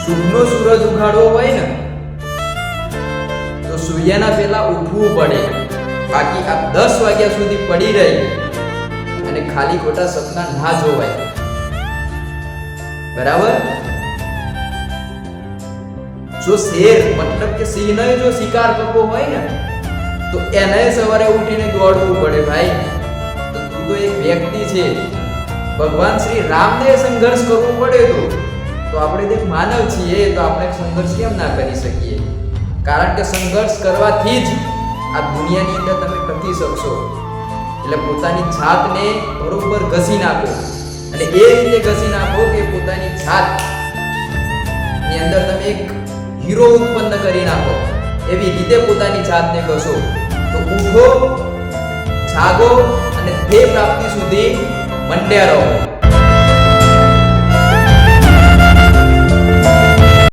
શુભનો સૂરજ ઉગાડવો હોય ને તો સૂર્યના પહેલા ઉઠવું પડે, બાકી આ 10 વાગ્યા સુધી પડી રહી અને ખાલી ખોટા સપના ના જોવાય, બરાબર? જો શેર મતલબ કે સિંહને જો શિકાર કરવો હોય ને તો એને સવારે ઉઠીને દોડવું પડે ભાઈ. તો તું તો એક વ્યક્તિ છે, ભગવાન શ્રી રામને સંઘર્ષ કરવો પડે તો આપણે એક માનવ છીએ તો આપણે સંઘર્ષ કેમ ના કરી શકીએ? કારણ કે સંઘર્ષ કરવાથી જ આ દુનિયાની અંદર તમે ટકી શકશો. એટલે પોતાની જાતને બરોબર ઘસી નાખો અને એ રીતે ઘસી નાખો કે પોતાની જાત ની અંદર તમે એક હીરો ઉત્પન્ન કરી નાખો. એવી રીતે પોતાની જાતને ઘસો તો ઉઠો, જાગો અને ધ્યેય પ્રાપ્તિ સુધી મંડ્યા રહો.